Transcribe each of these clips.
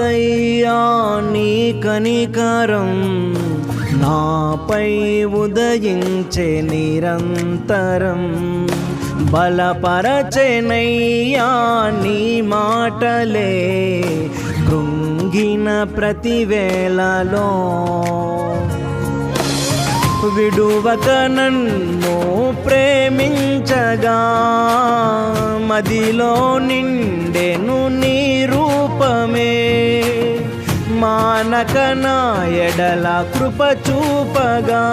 గొప్పదయ్యా నీ కనికరం, నాపై ఉదయించే నిరంతరం. బలపరచెనయ్యా నీ మాటలే కృంగిన ప్రతి వేళలో. విడువక నన్ను ప్రేమించగా మదిలో నిండెను నీ రూపమే. మానక నా ఎడల కృప చూపగా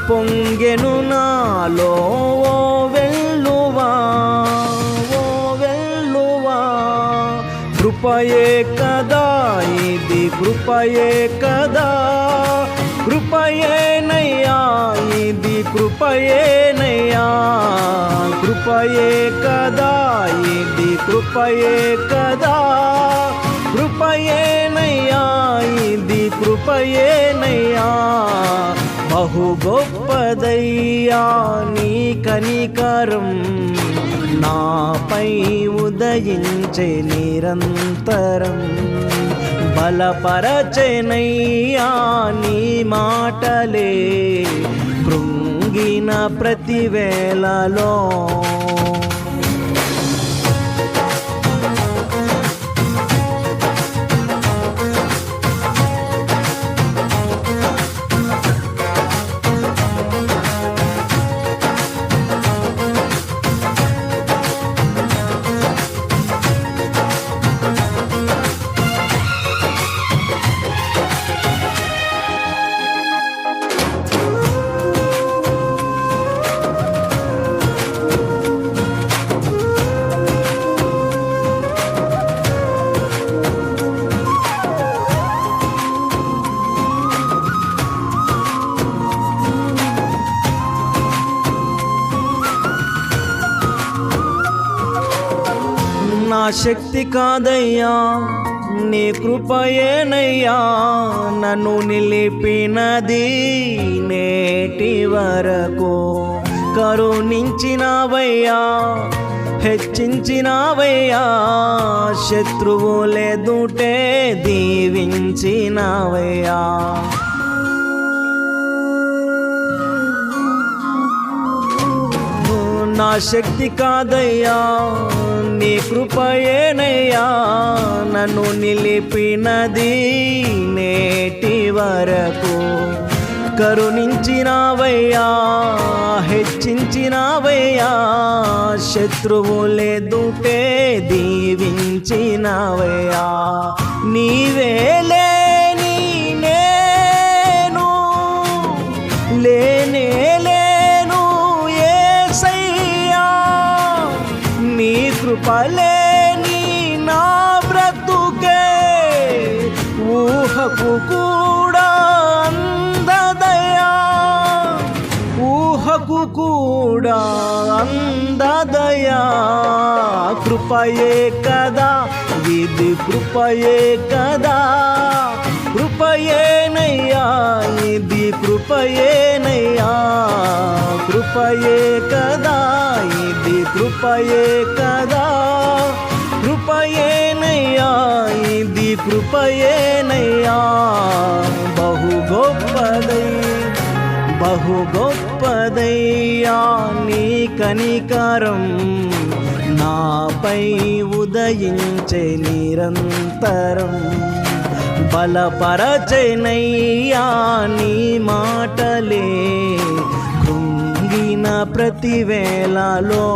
పొంగెను నాలో ఓ వెల్లువా, ఓ వెల్లువా. కృపయే కదా ఇది, కృపయే కదా, కృపయేనయ్యా ఇది, కృపయేనయ్యా. కృపయే కదా ఇది, కృపయే కదా, కృపయేనయ్యా ఇది, కృపయేనయ్యా. బహు గొప్పదయ్యా నీ కనికరం, నాపై ఉదయించే నిరంతరం. బలపరచెనయ్యా నీ మాటలే కృంగిన ప్రతి వేళలో. నా శక్తి కాదయ్యా నీ కృపయేనయ్యా, నన్ను నిలిపినది నేటి వరకు. కరుణించినావయ్యా, హెచ్చించినావయ్యా, శత్రువులెదుటే దీవించినావయ్యా. నా శక్తి కాదయ్యా నీ కృపయేనయ్యా, నన్ను నిలిపినది నేటి వరకు. కరుణించినావయ్యా, హెచ్చించినావయ్యా, శత్రువులెదుటే దీవించినావయ్యా. నీవే లేని నేను లేనే లేను యేసయ్యా, నీ కృపలేని నా బ్రతుకే ఊహకు కూడా అందదయా, ఊహకు కూడా అందదయా. కృపయే కదా ఇది, కృపయే కదా, కృపయేనయ్యా ఇది, కృపయేనయ్యా. కృపయే కదా ఇది, కృపయే కదా, కృపయేనయ్యా ఇది, కృపయేనయ్యా. బహు గొప్పదయ్యా నీ కనికరం, నాపై ఉదయించే నిరంతరం. బలపరచెనయ్యా నీ మాటలే కృంగిన ప్రతి వేళలో.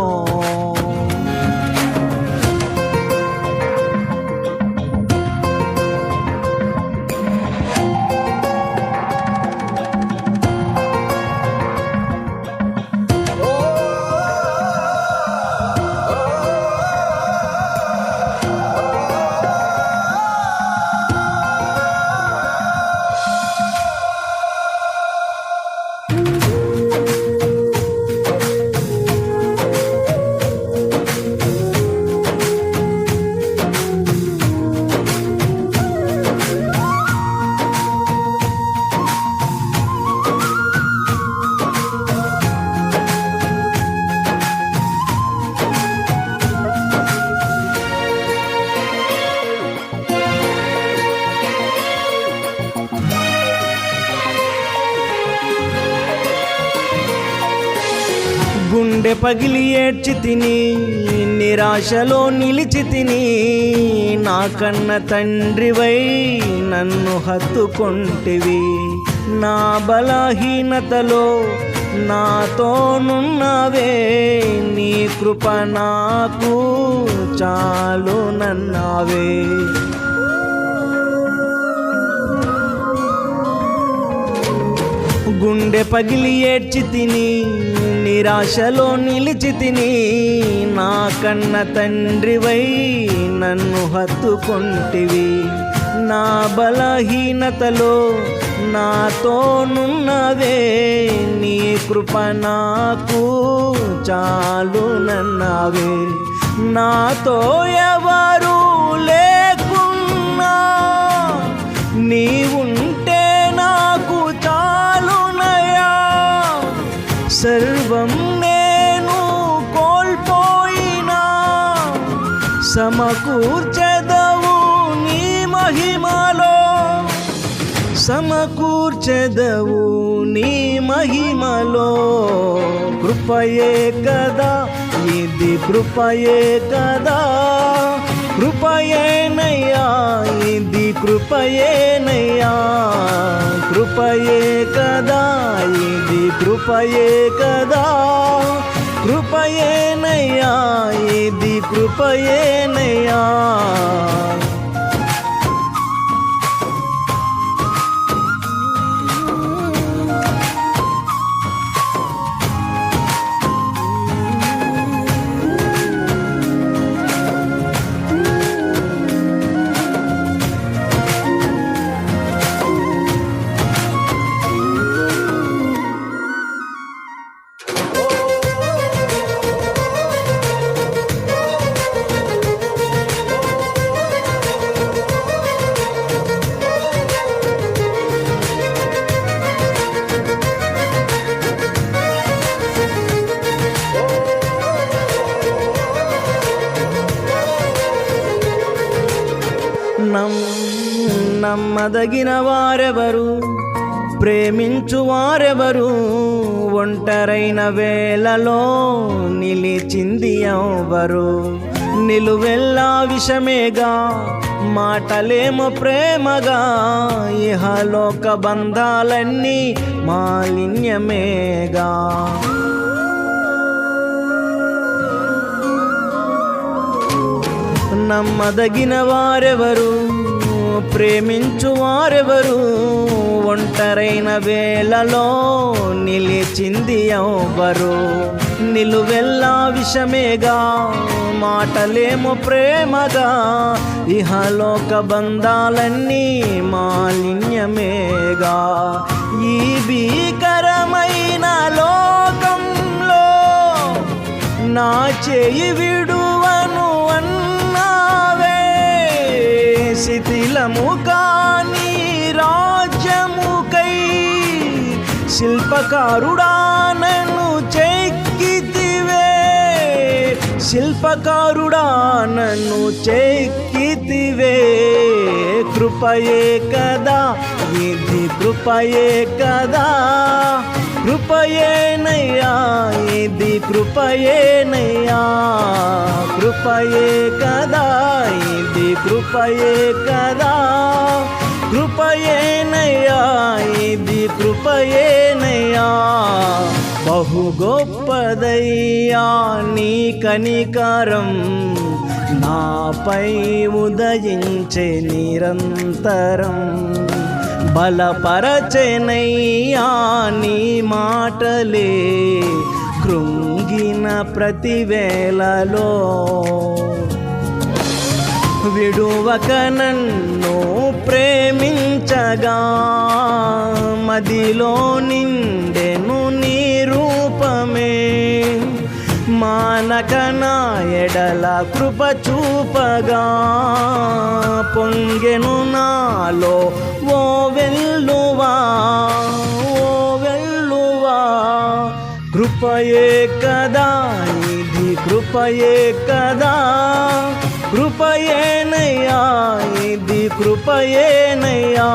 గుండె పగిలి ఏడ్చి తిని నిరాశలో నిలిచి తిని నా కన్న తండ్రివై నన్ను హత్తుకొంటివి. నా బలహీనతలో నాతోనున్నావే, నీ కృప నాకు చాలునన్నావే. గుండె పగిలి ఏడ్చి తిని నిరాశలో నిలిచి తిని నా కన్న తండ్రివై నన్ను హత్తుకొంటివి. నా బలహీనతలో నాతోనున్నవే, నీ కృప నాకు చాలునన్నావే. నాతో ఎవరు లేకున్నా నీవుంటే నాకు చాలునయా. సర్వం నేను కోల్పోయినా సమకూర్చెదవు నీ మహిమలో, సమకూర్చెదవు నీ మహిమలో. కృపయే కదా ఇది, కృపయే కదా, కృపయేనయ్యా ఇది, కృపయేనయ్యా. కృపయే కదా ఇది, కృపయే కదా, కృపయేనయ్యా ఇది, కృపయేనయ్యా. నమ్మదగిన వారెవరు, ప్రేమించు వారెవరు, ఒంటరైన వేళలో నిలిచింది ఎవరు. నిలువెల్లా విషమేగా, మాటలేమో ప్రేమగా, ఇహలోక బంధాలన్నీ మాలిన్యమేగా. నమ్మదగిన వారెవరు, ప్రేమించు వారెవరు, ఒంటరైన వేళలో నిలిచింది ఎవరు. నిలువెల్లా విషమేగా, మాటలేమో ప్రేమగా, ఇహలోక బంధాలన్నీ మాలిన్యమేగా. ఈ భీకరమైన లోకంలో నా చేయి విడువను అన్నావే. శిథిలము కాని రాజ్యముకై శిల్పకారుడా నన్ను చెక్కితివే. శిల్పకారుడా నన్ను చెక్కితివే. కృపయే కదా ఇది, కృపయే కదా, కృపయేనయ్యా ఇది, కృపయేనయ్యా. కృపయే కదా ఇది, కృపయే కదా, కృపయేనయ్యా ఇది, కృపయేనయ్యా. బహు గొప్పదయ్యా నీ కనికరం, నాపై ఉదయించే నిరంతరం. బలపరచెనయ్యా నీ మాటలే, కృంగిన ప్రతి వేళలో. విడువక నన్ను ప్రేమించగా, మదిలో నిండెను నీ రూపమే. మానక నా ఎడల కృప చూపగా, పొంగెను నాలో ఓ వెల్లువా, ఓ వెల్లువా. కృపయే కదా ఇది, కృపయే కదా, కృపయేనయ్యా ఇది, కృపయేనయ్యా.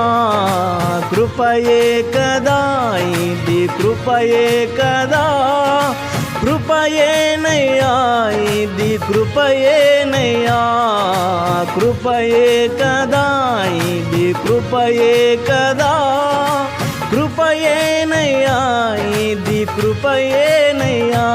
కృపయే కదా ఇది, కృపయే కదా, కృపయేనయ్యా ఇది కృపయేనయ్యా, కృపయే కదా ఇది కృపయే కదా, కృపయేనయ్యా ఇది కృపయేనయ్యా.